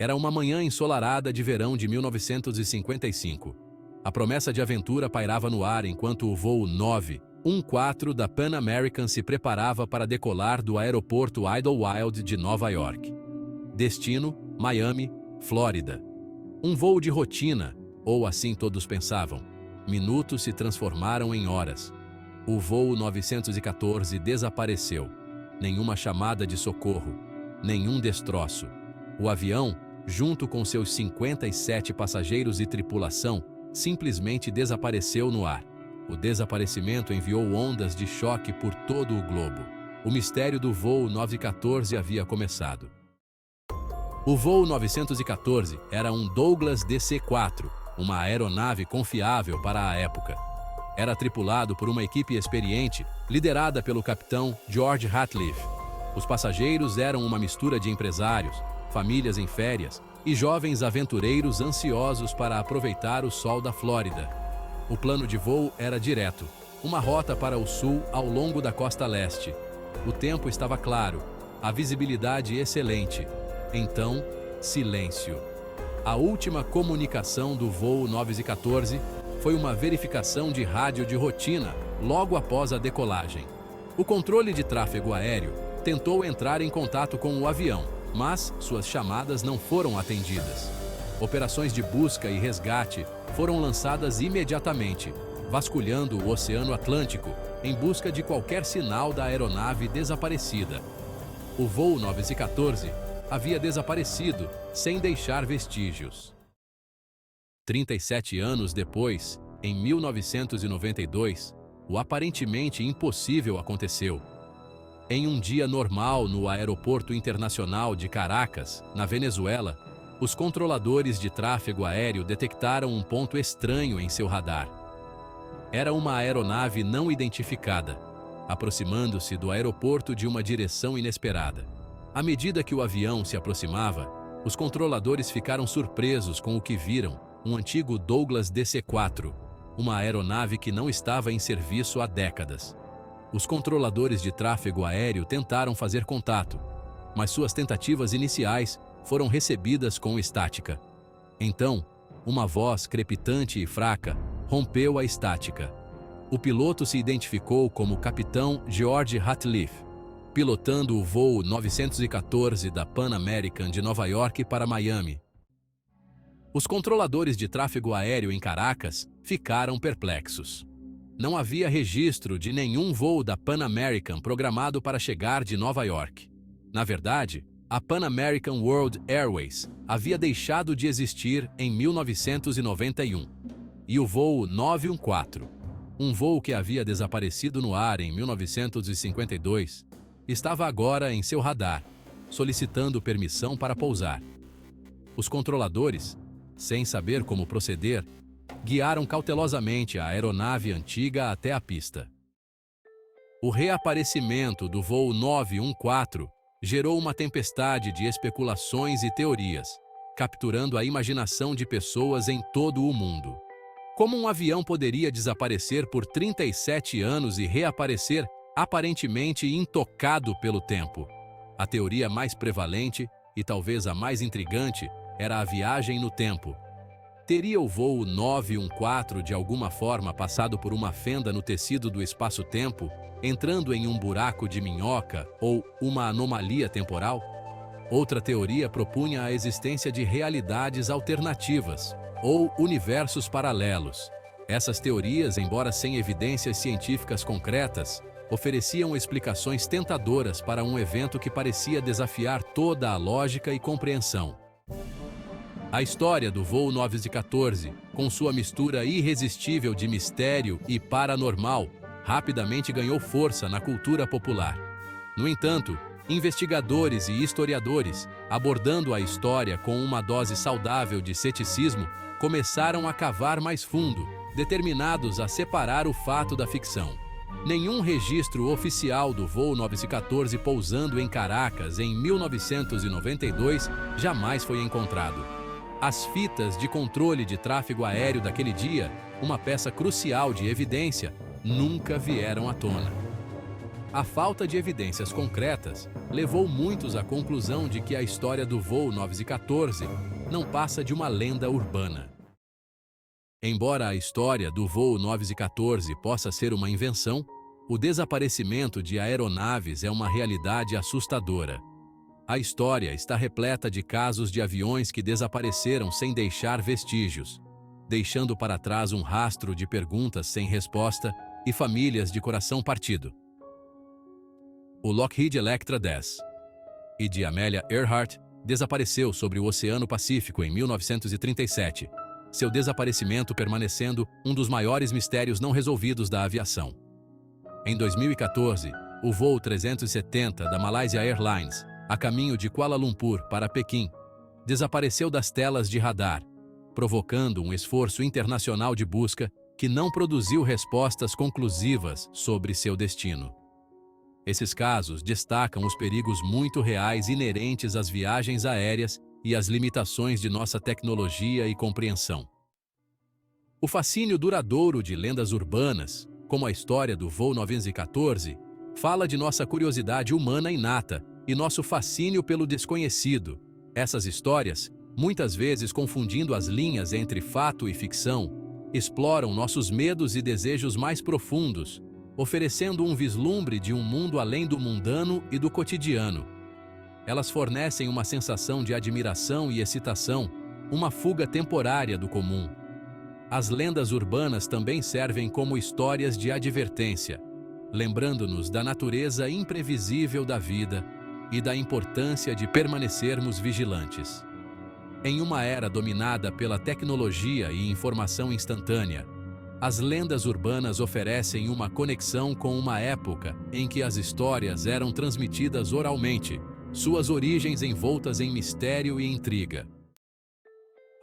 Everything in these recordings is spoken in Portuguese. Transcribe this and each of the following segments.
Era uma manhã ensolarada de verão de 1955. A promessa de aventura pairava no ar enquanto o voo 914 da Pan American se preparava para decolar do aeroporto Idlewild de Nova York. Destino: Miami, Flórida. Um voo de rotina, ou assim todos pensavam. Minutos se transformaram em horas. O voo 914 desapareceu. Nenhuma chamada de socorro, nenhum destroço. O avião, junto com seus 57 passageiros e tripulação, simplesmente desapareceu no ar. O desaparecimento enviou ondas de choque por todo o globo. O mistério do voo 914 havia começado. O voo 914 era um Douglas DC-4, uma aeronave confiável para a época. Era tripulado por uma equipe experiente, liderada pelo capitão George Ratliff. Os passageiros eram uma mistura de empresários, famílias em férias e jovens aventureiros ansiosos para aproveitar o sol da Flórida. O plano de voo era direto, uma rota para o sul ao longo da costa leste. O tempo estava claro, a visibilidade excelente. Então, silêncio. A última comunicação do voo 914 foi uma verificação de rádio de rotina logo após a decolagem. O controle de tráfego aéreo tentou entrar em contato com o avião, mas suas chamadas não foram atendidas. Operações de busca e resgate foram lançadas imediatamente, vasculhando o Oceano Atlântico em busca de qualquer sinal da aeronave desaparecida. O voo 914 havia desaparecido sem deixar vestígios. 37 anos depois, em 1992, o aparentemente impossível aconteceu. Em um dia normal no Aeroporto Internacional de Caracas, na Venezuela, os controladores de tráfego aéreo detectaram um ponto estranho em seu radar. Era uma aeronave não identificada, aproximando-se do aeroporto de uma direção inesperada. À medida que o avião se aproximava, os controladores ficaram surpresos com o que viram: um antigo Douglas DC-4, uma aeronave que não estava em serviço há décadas. Os controladores de tráfego aéreo tentaram fazer contato, mas suas tentativas iniciais foram recebidas com estática. Então, uma voz crepitante e fraca rompeu a estática. O piloto se identificou como Capitão George Ratliff, pilotando o voo 914 da Pan American de Nova York para Miami. Os controladores de tráfego aéreo em Caracas ficaram perplexos. Não havia registro de nenhum voo da Pan American programado para chegar de Nova York. Na verdade, a Pan American World Airways havia deixado de existir em 1991. E o voo 914, um voo que havia desaparecido no ar em 1952, estava agora em seu radar, solicitando permissão para pousar. Os controladores, sem saber como proceder, guiaram cautelosamente a aeronave antiga até a pista. O reaparecimento do voo 914 gerou uma tempestade de especulações e teorias, capturando a imaginação de pessoas em todo o mundo. Como um avião poderia desaparecer por 37 anos e reaparecer aparentemente intocado pelo tempo? A teoria mais prevalente, e talvez a mais intrigante, era a viagem no tempo. Teria o voo 914 de alguma forma passado por uma fenda no tecido do espaço-tempo, entrando em um buraco de minhoca ou uma anomalia temporal? Outra teoria propunha a existência de realidades alternativas, ou universos paralelos. Essas teorias, embora sem evidências científicas concretas, ofereciam explicações tentadoras para um evento que parecia desafiar toda a lógica e compreensão. A história do voo 914, com sua mistura irresistível de mistério e paranormal, rapidamente ganhou força na cultura popular. No entanto, investigadores e historiadores, abordando a história com uma dose saudável de ceticismo, começaram a cavar mais fundo, determinados a separar o fato da ficção. Nenhum registro oficial do voo 914 pousando em Caracas em 1992 jamais foi encontrado. As fitas de controle de tráfego aéreo daquele dia, uma peça crucial de evidência, nunca vieram à tona. A falta de evidências concretas levou muitos à conclusão de que a história do voo 914 não passa de uma lenda urbana. Embora a história do voo 914 possa ser uma invenção, o desaparecimento de aeronaves é uma realidade assustadora. A história está repleta de casos de aviões que desapareceram sem deixar vestígios, deixando para trás um rastro de perguntas sem resposta e famílias de coração partido. O Lockheed Electra 10 e de Amelia Earhart desapareceu sobre o Oceano Pacífico em 1937, seu desaparecimento permanecendo um dos maiores mistérios não resolvidos da aviação. Em 2014, o voo 370 da Malaysia Airlines, a caminho de Kuala Lumpur para Pequim, desapareceu das telas de radar, provocando um esforço internacional de busca que não produziu respostas conclusivas sobre seu destino. Esses casos destacam os perigos muito reais inerentes às viagens aéreas e às limitações de nossa tecnologia e compreensão. O fascínio duradouro de lendas urbanas, como a história do voo 914, fala de nossa curiosidade humana inata e nosso fascínio pelo desconhecido. Essas histórias, muitas vezes confundindo as linhas entre fato e ficção, exploram nossos medos e desejos mais profundos, oferecendo um vislumbre de um mundo além do mundano e do cotidiano. Elas fornecem uma sensação de admiração e excitação, uma fuga temporária do comum. As lendas urbanas também servem como histórias de advertência, lembrando-nos da natureza imprevisível da vida e da importância de permanecermos vigilantes. Em uma era dominada pela tecnologia e informação instantânea, as lendas urbanas oferecem uma conexão com uma época em que as histórias eram transmitidas oralmente, suas origens envoltas em mistério e intriga.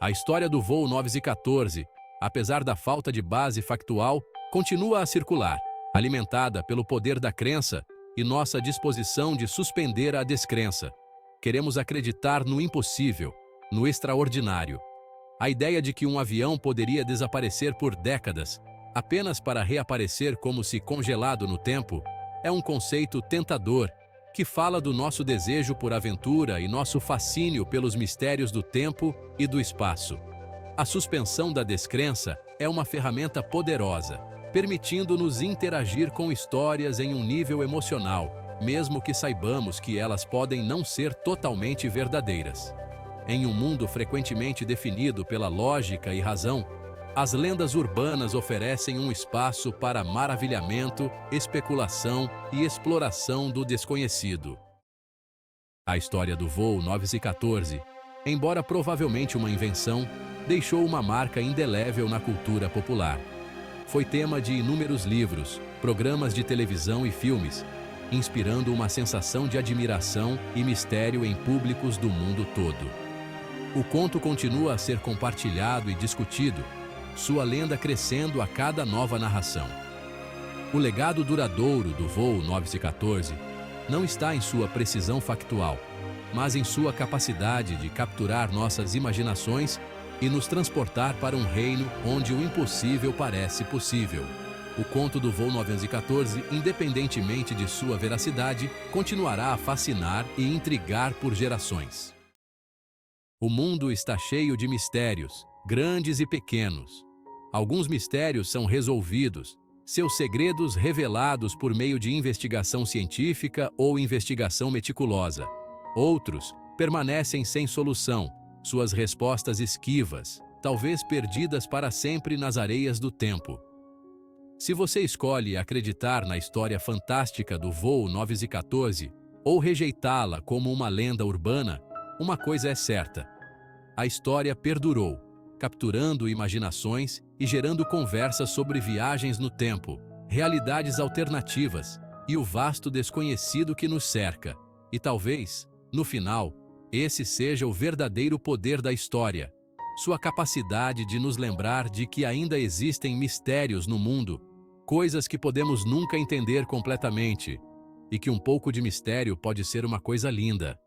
A história do voo 914, apesar da falta de base factual, continua a circular, alimentada pelo poder da crença e nossa disposição de suspender a descrença. Queremos acreditar no impossível, no extraordinário. A ideia de que um avião poderia desaparecer por décadas, apenas para reaparecer como se congelado no tempo, é um conceito tentador que fala do nosso desejo por aventura e nosso fascínio pelos mistérios do tempo e do espaço. A suspensão da descrença é uma ferramenta poderosa, permitindo-nos interagir com histórias em um nível emocional, mesmo que saibamos que elas podem não ser totalmente verdadeiras. Em um mundo frequentemente definido pela lógica e razão, as lendas urbanas oferecem um espaço para maravilhamento, especulação e exploração do desconhecido. A história do voo 914, embora provavelmente uma invenção, deixou uma marca indelével na cultura popular. Foi tema de inúmeros livros, programas de televisão e filmes, inspirando uma sensação de admiração e mistério em públicos do mundo todo. O conto continua a ser compartilhado e discutido, sua lenda crescendo a cada nova narração. O legado duradouro do voo 914 não está em sua precisão factual, mas em sua capacidade de capturar nossas imaginações e nos transportar para um reino onde o impossível parece possível. O conto do voo 914, independentemente de sua veracidade, continuará a fascinar e intrigar por gerações. O mundo está cheio de mistérios, grandes e pequenos. Alguns mistérios são resolvidos, seus segredos revelados por meio de investigação científica ou investigação meticulosa. Outros permanecem sem solução, suas respostas esquivas, talvez perdidas para sempre nas areias do tempo. Se você escolhe acreditar na história fantástica do voo 914 ou rejeitá-la como uma lenda urbana, uma coisa é certa: a história perdurou, capturando imaginações e gerando conversas sobre viagens no tempo, realidades alternativas e o vasto desconhecido que nos cerca. E talvez, no final, esse seja o verdadeiro poder da história, sua capacidade de nos lembrar de que ainda existem mistérios no mundo, coisas que podemos nunca entender completamente, e que um pouco de mistério pode ser uma coisa linda.